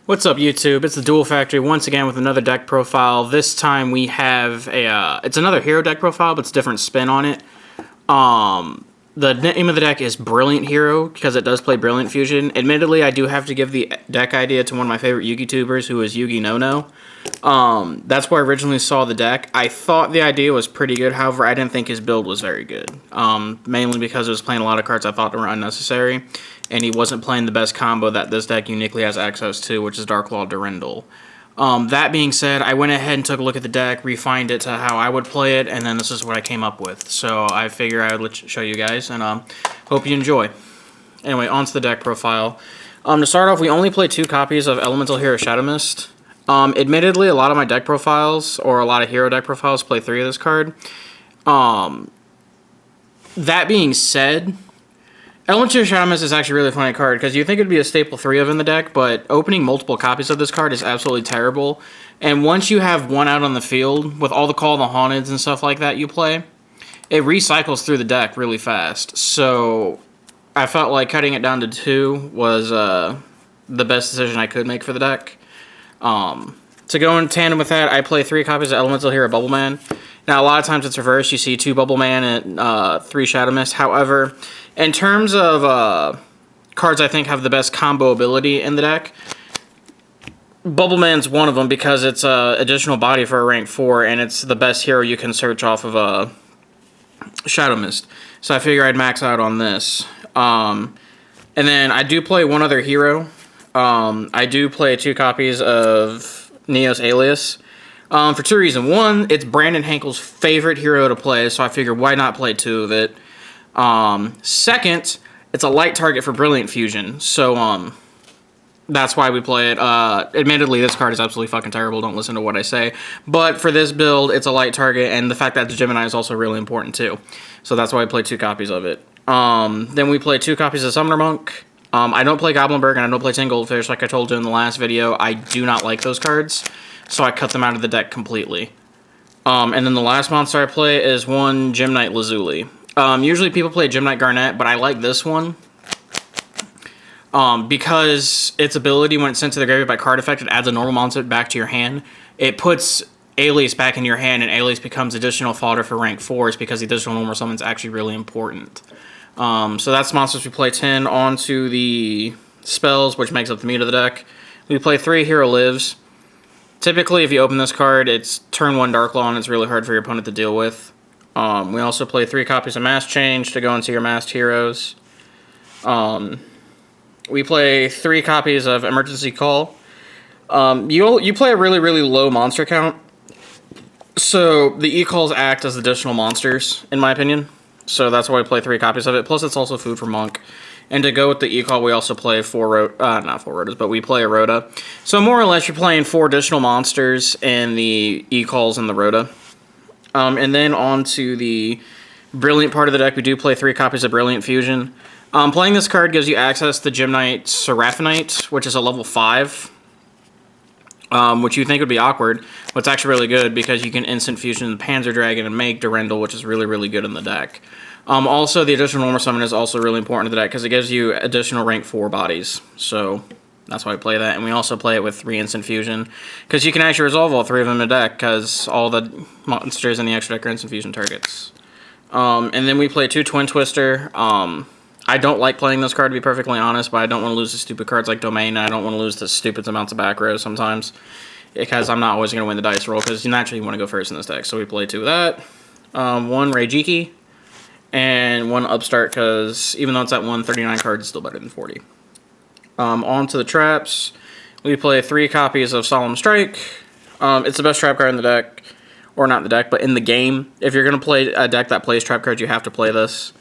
What's up, YouTube? It's the Duel Factory once again with another deck profile. This time we have a, it's another hero deck profile, but it's a different spin on it. The name of the deck is Brilliant Hero, because it does play Brilliant Fusion. Admittedly, I do have to give the deck idea to one of my favorite Yugi-tubers, who is Yugi No-No. That's where I originally saw the deck. I thought the idea was pretty good, however, I didn't think his build was very good. Mainly because it was playing a lot of cards I thought were unnecessary, and he wasn't playing the best combo that this deck uniquely has access to, which is Darklaw Durendal. That being said, I went ahead and took a look at the deck, refined it to how I would play it, and then this is what I came up with. So I figure I would show you guys, and hope you enjoy. Anyway, on to the deck profile. To start off, we only play 2 copies of Elemental Hero Shadow Mist. Admittedly, a lot of my deck profiles, or a lot of hero deck profiles, play 3 of this card. That being said, Elemental Hero Shadow Mist is actually a really funny card, because you think it would be a staple 3 of in the deck, but opening multiple copies of this card is absolutely terrible. And once you have one out on the field, with all the Call of the Haunteds and stuff like that you play, it recycles through the deck really fast. So I felt like cutting it down to 2 was the best decision I could make for the deck. To go in tandem with that, I play 3 copies of Elemental Hero Bubbleman. Now, a lot of times it's reversed. You see 2 Bubbleman and 3 Shadow Mist. However, in terms of cards I think have the best combo ability in the deck, Bubbleman's one of them because it's additional body for a rank 4, and it's the best hero you can search off of Shadow Mist. So I figure I'd max out on this. And then I do play one other hero. I do play 2 copies of Neos Alius. For 2 reasons. One, it's Brandon Hankel's favorite hero to play, so I figured why not play 2 of it. Second, it's a light target for Brilliant Fusion, so that's why we play it. Admittedly, this card is absolutely fucking terrible, don't listen to what I say, but for this build, it's a light target, and the fact that it's Gemini is also really important too. So that's why I play 2 copies of it. Then we play 2 copies of Summoner Monk. I don't play Goblinberg, and I don't play Tin Goldfish, like I told you in the last video. I do not like those cards, so I cut them out of the deck completely. And then the last monster I play is one Gem-Knight Lazuli. Usually people play Gem-Knight Garnet, but I like this one. Because its ability, when it's sent to the graveyard by card effect, it adds a normal monster back to your hand. It puts Alius back in your hand, and Alius becomes additional fodder for rank 4s because the additional normal summon is actually really important. So that's monsters we play 10. On to the spells, which makes up the meat of the deck. We play 3 Hero Lives. Typically, if you open this card, it's turn 1 Darklaw, and it's really hard for your opponent to deal with. We also play 3 copies of Mass Change to go into your masked heroes. We play 3 copies of Emergency Call. You play a really, really low monster count, so the E-Calls act as additional monsters, in my opinion. So that's why we play 3 copies of it. Plus, it's also food for Monk. And to go with the E-Call, we also play 4 not 4 Rotas, but we play a Rota. So more or less, you're playing 4 additional monsters in the E-Calls and the Rota. And then on to the Brilliant part of the deck, we do play 3 copies of Brilliant Fusion. Playing this card gives you access to Gem-Knight Seraphinite, which is a level 5. Which you think would be awkward, but it's actually really good because you can instant fusion the Panzer Dragon and make Durendal, which is really, really good in the deck. Also, the additional normal summon is also really important to the deck because it gives you additional rank 4 bodies. So that's why we play that, and we also play it with 3 instant fusion because you can actually resolve all 3 of them in the deck because all the monsters in the extra deck are instant fusion targets. And then we play 2 Twin Twister. I don't like playing this card, to be perfectly honest, but I don't want to lose to stupid cards like Domain, and I don't want to lose to stupid amounts of back rows sometimes, because I'm not always going to win the dice roll, because you naturally want to go first in this deck. So we play 2 of that, 1 Raigeki, and 1 Upstart, because even though it's at 139 cards, it's still better than 40. On to the traps. We play 3 copies of Solemn Strike. It's the best trap card in the deck, or not in the deck, but in the game. If you're going to play a deck that plays trap cards, you have to play this.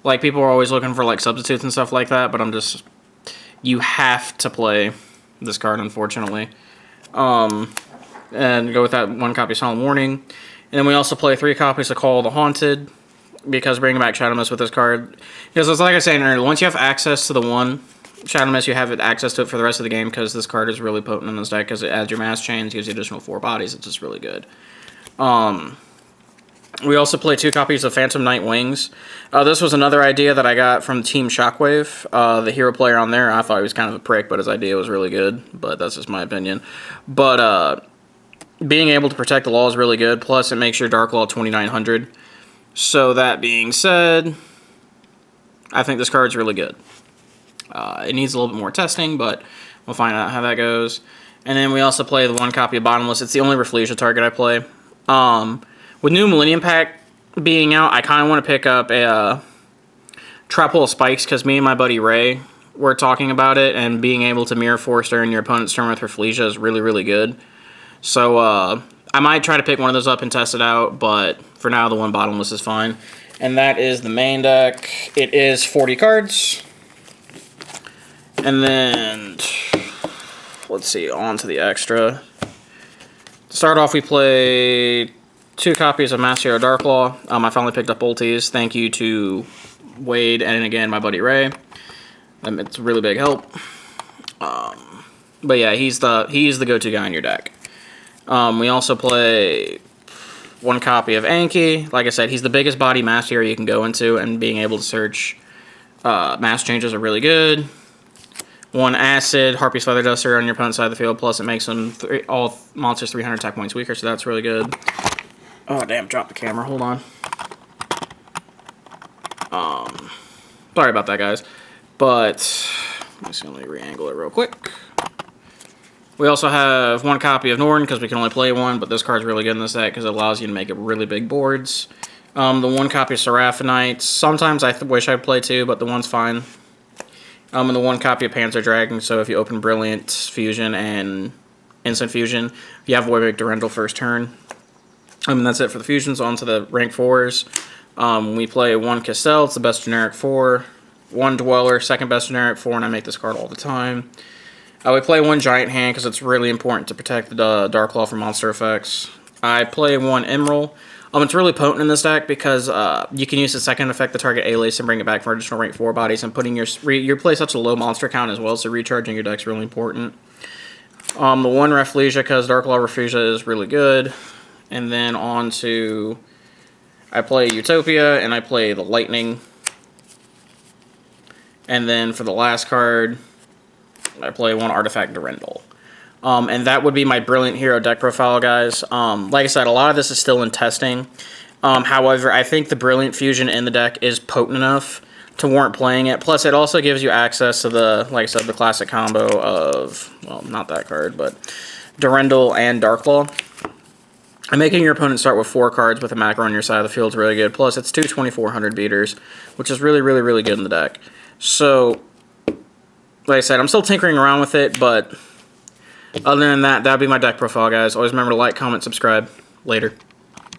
Like, people are always looking for, like, substitutes and stuff like that, but you have to play this card, unfortunately. And go with that 1 copy of Solemn Warning. And then we also play 3 copies of Call of the Haunted, because bringing back Shadow Mist with this card. Because it's like I was saying earlier, once you have access to the 1 Shadow Mist, you have access to it for the rest of the game, because this card is really potent in this deck, because it adds your mass chains, gives you additional 4 bodies, it's just really good. We also play 2 copies of Phantom Knight Wings. This was another idea that I got from Team Shockwave. The hero player on there, I thought he was kind of a prick, but his idea was really good. But that's just my opinion. But being able to protect the law is really good. Plus, it makes your Dark Law 2900. So that being said, I think this card's really good. It needs a little bit more testing, but we'll find out how that goes. And then we also play the 1 copy of Bottomless. It's the only Rafflesia target I play. With new Millennium Pack being out, I kind of want to pick up a Trap Hole Spikes, because me and my buddy Ray were talking about it, and being able to Mirror Force during your opponent's turn with Rafflesia is really, really good. So, I might try to pick one of those up and test it out, but for now, the 1 Bottomless is fine. And that is the main deck. It is 40 cards. And then, let's see, on to the extra. To start off, we play 2 copies of Master Hero Darklaw. I finally picked up Ultis. Thank you to Wade and, again, my buddy Ray. It's a really big help. But yeah, he's the go-to guy in your deck. We also play 1 copy of Anki. Like I said, he's the biggest body Master Hero you can go into, and being able to search mass changes are really good. 1 Acid, Harpy's Feather Duster on your opponent's side of the field, plus it makes them all monsters 300 attack points weaker, so that's really good. Oh, damn, dropped the camera. Hold on. Sorry about that, guys. But, let me re-angle it real quick. We also have 1 copy of Norden, because we can only play 1, but this card's really good in this deck, because it allows you to make it really big boards. The 1 copy of Seraphinite. Sometimes I wish I'd play 2, but the 1's fine. And the 1 copy of Panzer Dragon, so if you open Brilliant Fusion and Instant Fusion, you have Raigeki Durendal first turn. And that's it for the fusions. On to the rank 4s. We play 1 Castel, it's the best generic 4. 1 Dweller, second best generic 4, and I make this card all the time. We play 1 Giant Hand, because it's really important to protect the Dark Law from monster effects. I play 1 Emeral. It's really potent in this deck, because you can use the second effect to target Alius and bring it back for additional rank 4 bodies, and putting your play such a low monster count as well, so recharging your deck's really important. The 1 Rafflesia, because Dark Law Rafflesia is really good. And then on to, I play Utopia, and I play the Lightning. And then for the last card, I play 1 Artifact Durendal. And that would be my Brilliant Hero deck profile, guys. Like I said, a lot of this is still in testing. However, I think the Brilliant Fusion in the deck is potent enough to warrant playing it. Plus, it also gives you access to the, like I said, the classic combo of, well, not that card, but Durendal and Darklaw. And making your opponent start with 4 cards with a macro on your side of the field is really good. Plus, it's 2 2400 beaters, which is really, really, really good in the deck. So, like I said, I'm still tinkering around with it, but other than that, that'd be my deck profile, guys. Always remember to like, comment, subscribe. Later.